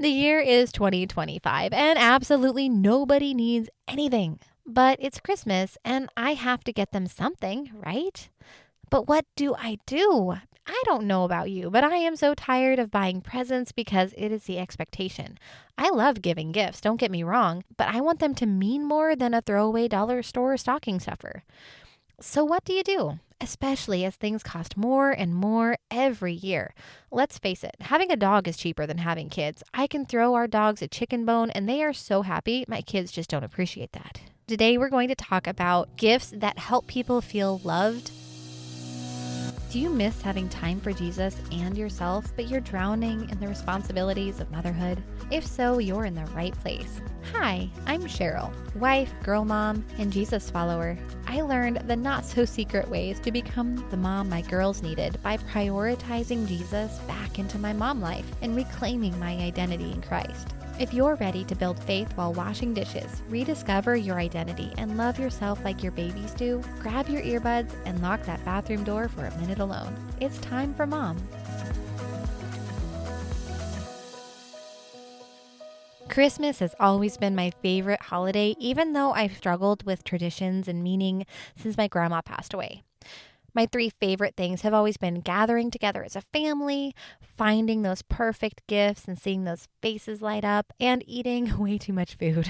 The year is 2025 and absolutely nobody needs anything. But it's Christmas and I have to get them something, right? But what do I do? I don't know about you, but I am so tired of buying presents because it is the expectation. I love giving gifts, don't get me wrong, but I want them to mean more than a throwaway dollar store stocking stuffer. So, what do you do? Especially as things cost more and more every year. Let's face it, having a dog is cheaper than having kids. I can throw our dogs a chicken bone and they are so happy. My kids just don't appreciate that. Today, we're going to talk about gifts that help people feel loved. Do you miss having time for Jesus and yourself, but you're drowning in the responsibilities of motherhood? If so, you're in the right place. Hi, I'm Cheryl, wife, girl mom, and Jesus follower. I learned the not-so-secret ways to become the mom my girls needed by prioritizing Jesus back into my mom life and reclaiming my identity in Christ. If you're ready to build faith while washing dishes, rediscover your identity, and love yourself like your babies do, grab your earbuds and lock that bathroom door for a minute alone. It's time for Mom. Christmas has always been my favorite holiday, even though I've struggled with traditions and meaning since my grandma passed away. My three favorite things have always been gathering together as a family, finding those perfect gifts and seeing those faces light up, and eating way too much food.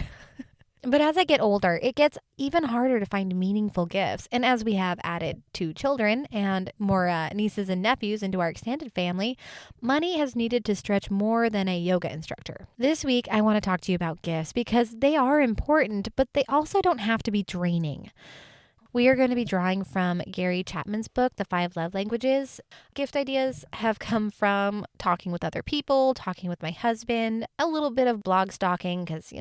But as I get older, it gets even harder to find meaningful gifts. And as we have added 2 children and more nieces and nephews into our extended family, money has needed to stretch more than a yoga instructor. This week, I want to talk to you about gifts because they are important, but they also don't have to be draining. We are going to be drawing from Gary Chapman's book, The 5 Love Languages. Gift ideas have come from talking with other people, talking with my husband, a little bit of blog stalking because,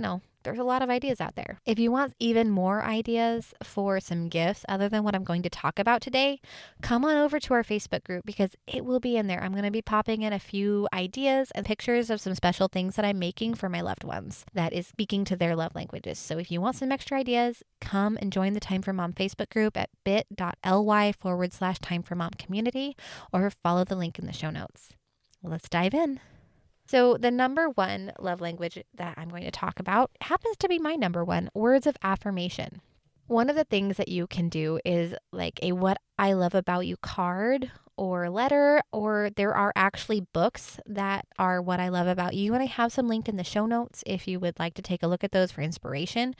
there's a lot of ideas out there. If you want even more ideas for some gifts other than what I'm going to talk about today, come on over to our Facebook group because it will be in there. I'm going to be popping in a few ideas and pictures of some special things that I'm making for my loved ones that is speaking to their love languages. So if you want some extra ideas, come and join the Time for Mom Facebook group at bit.ly/Time for Mom community or follow the link in the show notes. Let's dive in. So the number one love language that I'm going to talk about happens to be my number one, words of affirmation. One of the things that you can do is like a what I love about you card or letter, or there are actually books that are what I love about you. And I have some linked in the show notes if you would like to take a look at those for inspiration.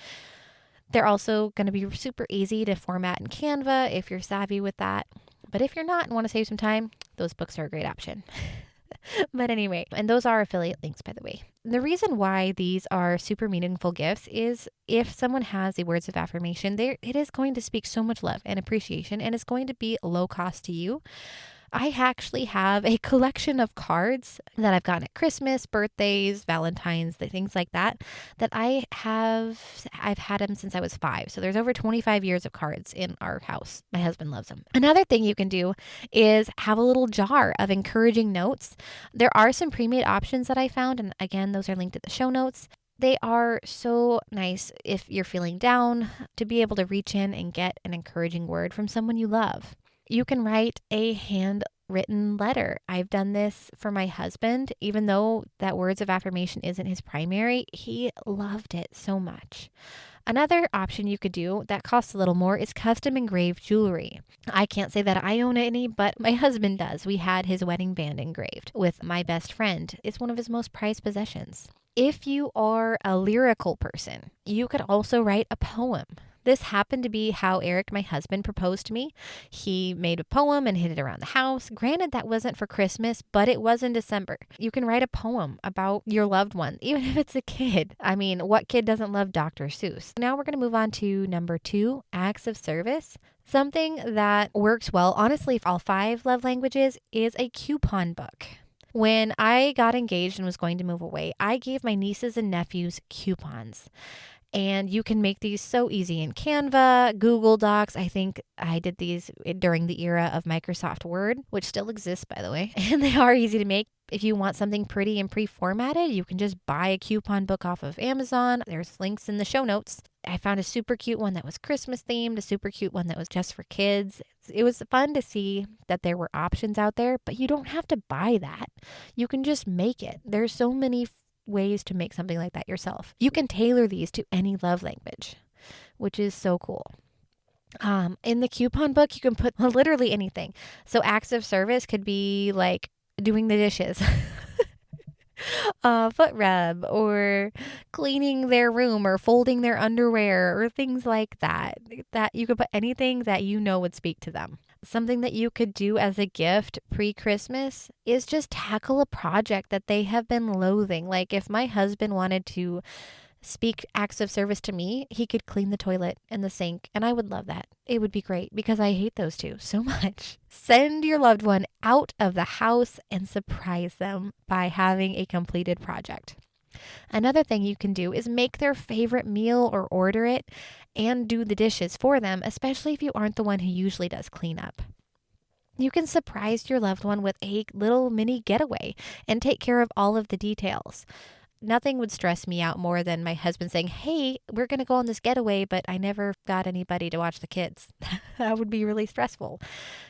They're also going to be super easy to format in Canva if you're savvy with that. But if you're not and want to save some time, those books are a great option. But anyway, and those are affiliate links, by the way. The reason why these are super meaningful gifts is if someone has the words of affirmation, it is going to speak so much love and appreciation, and it's going to be low cost to you. I actually have a collection of cards that I've gotten at Christmas, birthdays, Valentine's, things like that I've had them since I was 5. So there's over 25 years of cards in our house. My husband loves them. Another thing you can do is have a little jar of encouraging notes. There are some pre-made options that I found, and again, those are linked in the show notes. They are so nice if you're feeling down to be able to reach in and get an encouraging word from someone you love. You can write a handwritten letter. I've done this for my husband, even though that words of affirmation isn't his primary. He loved it so much. Another option you could do that costs a little more is custom engraved jewelry. I can't say that I own any, but my husband does. We had his wedding band engraved with my best friend. It's one of his most prized possessions. If you are a lyrical person, you could also write a poem. This happened to be how Eric, my husband, proposed to me. He made a poem and hid it around the house. Granted, that wasn't for Christmas, but it was in December. You can write a poem about your loved one, even if it's a kid. I mean, what kid doesn't love Dr. Seuss? Now we're going to move on to number 2, acts of service. Something that works well, honestly, for all 5 love languages is a coupon book. When I got engaged and was going to move away, I gave my nieces and nephews coupons. And you can make these so easy in Canva, Google Docs. I think I did these during the era of Microsoft Word, which still exists, by the way. And they are easy to make. If you want something pretty and pre-formatted, you can just buy a coupon book off of Amazon. There's links in the show notes. I found a super cute one that was Christmas themed, a super cute one that was just for kids. It was fun to see that there were options out there, but you don't have to buy that. You can just make it. There's so many ways to make something like that yourself. You can tailor these to any love language, which is so cool. In the coupon book, you can put literally anything. So acts of service could be like doing the dishes, foot rub, or cleaning their room, or folding their underwear, or things like that. That you could put anything that you know would speak to them. Something that you could do as a gift pre-Christmas is just tackle a project that they have been loathing. Like if my husband wanted to speak acts of service to me, he could clean the toilet and the sink, and I would love that. It would be great because I hate those two so much. Send your loved one out of the house and surprise them by having a completed project. Another thing you can do is make their favorite meal or order it and do the dishes for them, especially if you aren't the one who usually does cleanup. You can surprise your loved one with a little mini getaway and take care of all of the details. Nothing would stress me out more than my husband saying, "Hey, we're going to go on this getaway, but I never got anybody to watch the kids." That would be really stressful.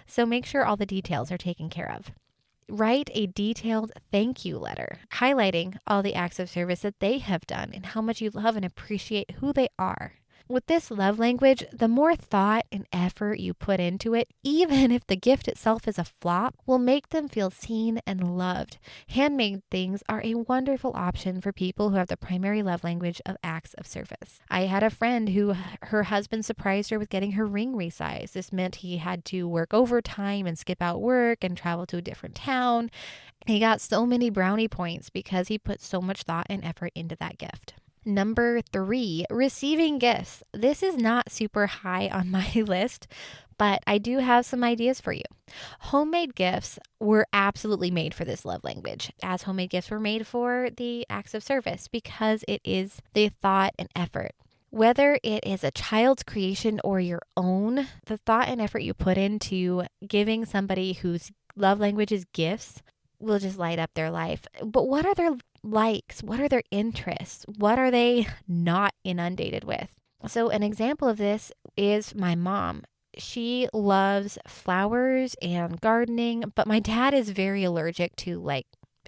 So make sure all the details are taken care of. Write a detailed thank you letter, highlighting all the acts of service that they have done and how much you love and appreciate who they are. With this love language, the more thought and effort you put into it, even if the gift itself is a flop, will make them feel seen and loved. Handmade things are a wonderful option for people who have the primary love language of acts of service. I had a friend who her husband surprised her with getting her ring resized. This meant he had to work overtime and skip out work and travel to a different town. He got so many brownie points because he put so much thought and effort into that gift. Number 3, receiving gifts. This is not super high on my list, but I do have some ideas for you. Homemade gifts were absolutely made for this love language, as homemade gifts were made for the acts of service because it is the thought and effort. Whether it is a child's creation or your own, the thought and effort you put into giving somebody whose love language is gifts will just light up their life. But what are their likes? What are their interests? What are they not inundated with? So an example of this is my mom. She loves flowers and gardening, but my dad is very allergic to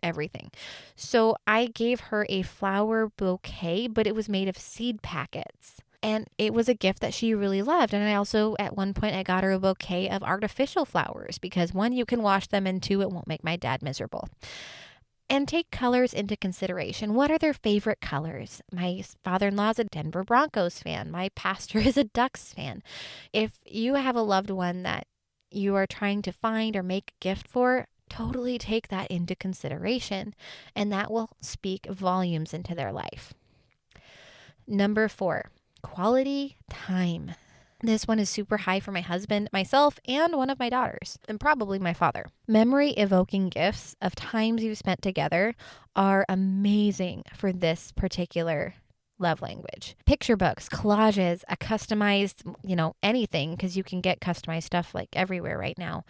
everything. So I gave her a flower bouquet, but it was made of seed packets. And it was a gift that she really loved. And I also, at one point, I got her a bouquet of artificial flowers because 1, you can wash them, and 2, it won't make my dad miserable. And take colors into consideration. What are their favorite colors? My father-in-law is a Denver Broncos fan. My pastor is a Ducks fan. If you have a loved one that you are trying to find or make a gift for, totally take that into consideration, and that will speak volumes into their life. Number 4, quality time. This one is super high for my husband, myself, and one of my daughters, and probably my father. Memory-evoking gifts of times you've spent together are amazing for this particular love language. Picture books, collages, a customized, anything, because you can get customized stuff everywhere right now.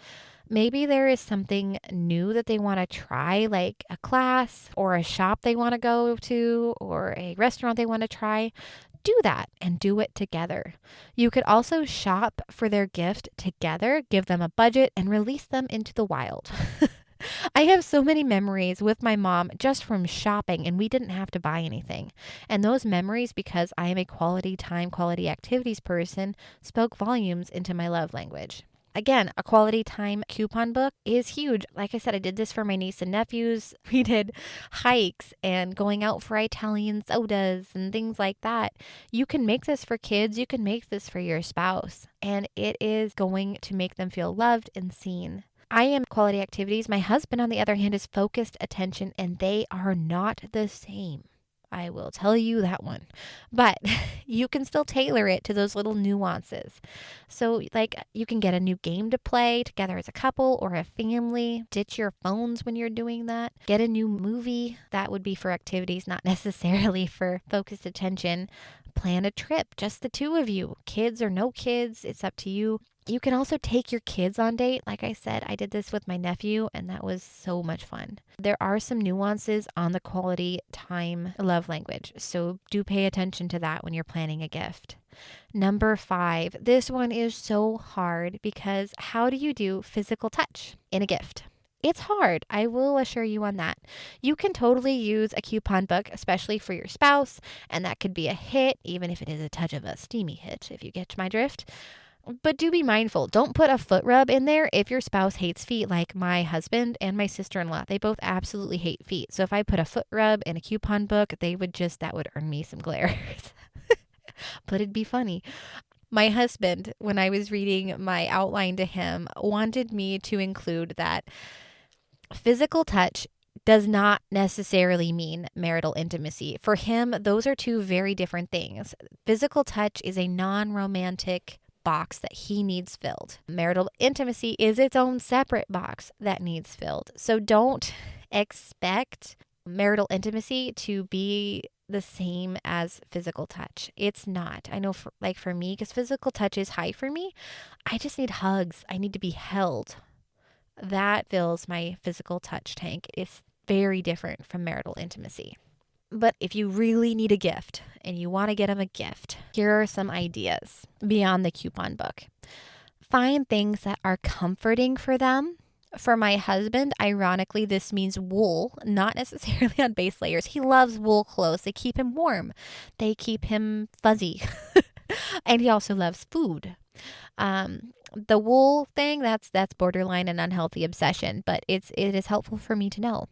Maybe there is something new that they want to try, like a class or a shop they want to go to or a restaurant they want to try. Do that and do it together. You could also shop for their gift together, give them a budget, and release them into the wild. I have so many memories with my mom just from shopping, and we didn't have to buy anything. And those memories, because I am a quality time, quality activities person, spoke volumes into my love language. Again, a quality time coupon book is huge. Like I said, I did this for my niece and nephews. We did hikes and going out for Italian sodas and things like that. You can make this for kids. You can make this for your spouse. And it is going to make them feel loved and seen. I am quality activities. My husband, on the other hand, is focused attention, and they are not the same. I will tell you that one. But you can still tailor it to those little nuances. So you can get a new game to play together as a couple or a family. Ditch your phones when you're doing that. Get a new movie. That would be for activities, not necessarily for focused attention. Plan a trip, just the two of you. Kids or no kids, it's up to you. You can also take your kids on date. Like I said, I did this with my nephew, and that was so much fun. There are some nuances on the quality time love language, so do pay attention to that when you're planning a gift. Number 5, this one is so hard because how do you do physical touch in a gift? It's hard. I will assure you on that. You can totally use a coupon book, especially for your spouse, and that could be a hit, even if it is a touch of a steamy hit, if you get my drift. But do be mindful. Don't put a foot rub in there if your spouse hates feet, like my husband and my sister-in-law. They both absolutely hate feet. So if I put a foot rub in a coupon book, that would earn me some glares. But it'd be funny. My husband, when I was reading my outline to him, wanted me to include that physical touch does not necessarily mean marital intimacy. For him, those are two very different things. Physical touch is a non-romantic box that he needs filled. Marital intimacy is its own separate box that needs filled. So don't expect marital intimacy to be the same as physical touch. It's not. I know for me, because physical touch is high for me, I just need hugs. I need to be held. That fills my physical touch tank. It's very different from marital intimacy. But if you really need a gift and you want to get them a gift, here are some ideas beyond the coupon book. Find things that are comforting for them. For my husband, ironically, this means wool, not necessarily on base layers. He loves wool clothes. They keep him warm. They keep him fuzzy. And he also loves food. The wool thing, that's borderline an unhealthy obsession, but it is helpful for me to know.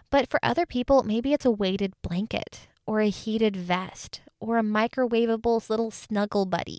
But for other people, maybe it's a weighted blanket or a heated vest or a microwavable little snuggle buddy.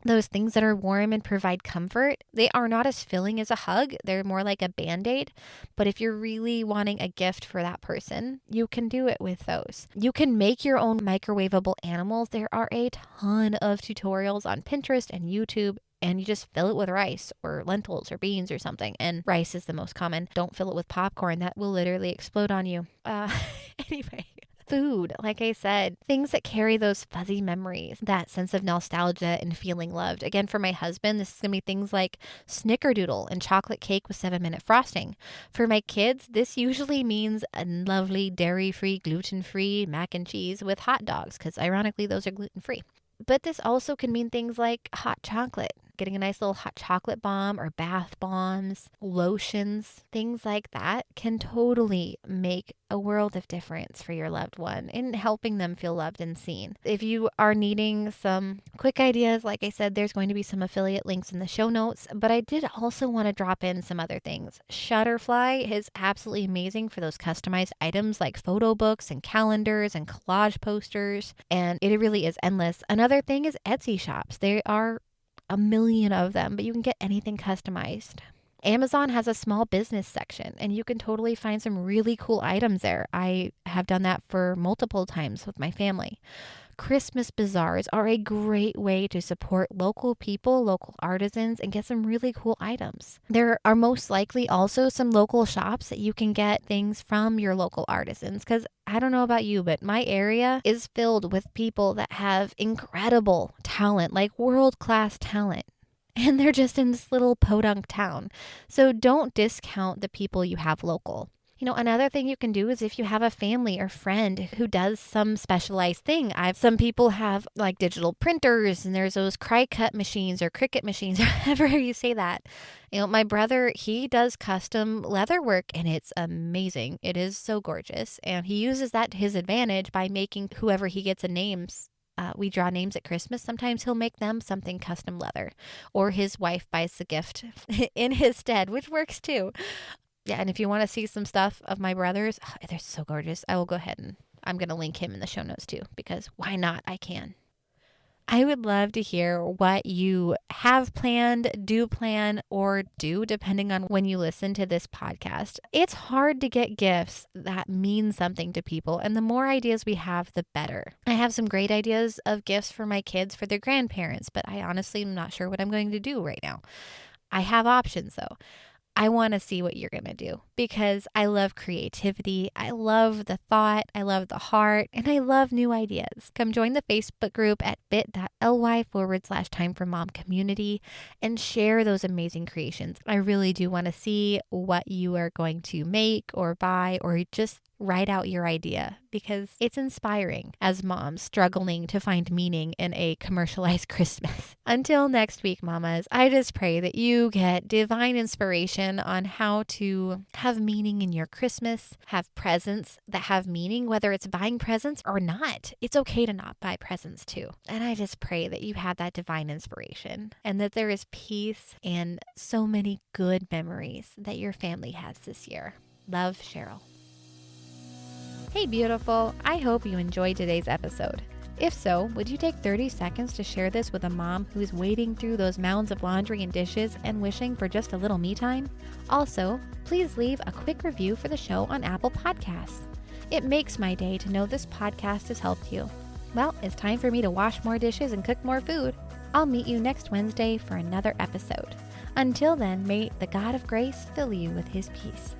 Those things that are warm and provide comfort, they are not as filling as a hug. They're more like a Band-Aid. But if you're really wanting a gift for that person, you can do it with those. You can make your own microwavable animals. There are a ton of tutorials on Pinterest and YouTube, and you just fill it with rice or lentils or beans or something. And rice is the most common. Don't fill it with popcorn. That will literally explode on you. Anyway. Food, like I said, things that carry those fuzzy memories, that sense of nostalgia and feeling loved. Again, for my husband, this is going to be things like snickerdoodle and chocolate cake with 7-minute frosting. For my kids, this usually means a lovely dairy-free, gluten-free mac and cheese with hot dogs, because ironically, those are gluten-free. But this also can mean things like hot chocolate, getting a nice little hot chocolate bomb or bath bombs, lotions, things like that can totally make a world of difference for your loved one in helping them feel loved and seen. If you are needing some quick ideas, like I said, there's going to be some affiliate links in the show notes, but I did also want to drop in some other things. Shutterfly is absolutely amazing for those customized items like photo books and calendars and collage posters, and it really is endless. Another thing is Etsy shops. There are a million of them, but you can get anything customized. Amazon has a small business section, and you can totally find some really cool items there. I have done that for multiple times with my family. Christmas bazaars are a great way to support local people, local artisans, and get some really cool items. There are most likely also some local shops that you can get things from your local artisans, because I don't know about you, but my area is filled with people that have incredible talent, like world-class talent. And they're just in this little podunk town. So don't discount the people you have local. You know, another thing you can do is if you have a family or friend who does some specialized thing. Some people have like digital printers, and there's those Cricut machines or Cricut machines, however you say that. You know, my brother, he does custom leather work, and it's amazing. It is so gorgeous. And he uses that to his advantage by making whoever he gets a names. We draw names at Christmas. Sometimes he'll make them something custom leather, or his wife buys the gift in his stead, which works too. Yeah, and if you want to see some stuff of my brother's, they're so gorgeous. I will go ahead and I'm going to link him in the show notes too, because why not? I can. I would love to hear what you have planned, do plan, or do, depending on when you listen to this podcast. It's hard to get gifts that mean something to people, and the more ideas we have, the better. I have some great ideas of gifts for my kids for their grandparents, but I honestly am not sure what I'm going to do right now. I have options though. I want to see what you're going to do. because I love creativity. I love the thought. I love the heart, and I love new ideas. Come join the Facebook group at bit.ly/Time for Mom community and share those amazing creations. I really do want to see what you are going to make or buy or just write out your idea, because it's inspiring as moms struggling to find meaning in a commercialized Christmas. Until next week, mamas, I just pray that you get divine inspiration on how to have meaning in your Christmas, have presents that have meaning, whether it's buying presents or not. It's okay to not buy presents too. And I just pray that you have that divine inspiration and that there is peace and so many good memories that your family has this year. Love, Cheryl. Hey, beautiful. I hope you enjoyed today's episode. If so, would you take 30 seconds to share this with a mom who's wading through those mounds of laundry and dishes and wishing for just a little me time? Also, please leave a quick review for the show on Apple Podcasts. It makes my day to know this podcast has helped you. Well, it's time for me to wash more dishes and cook more food. I'll meet you next Wednesday for another episode. Until then, may the God of grace fill you with his peace.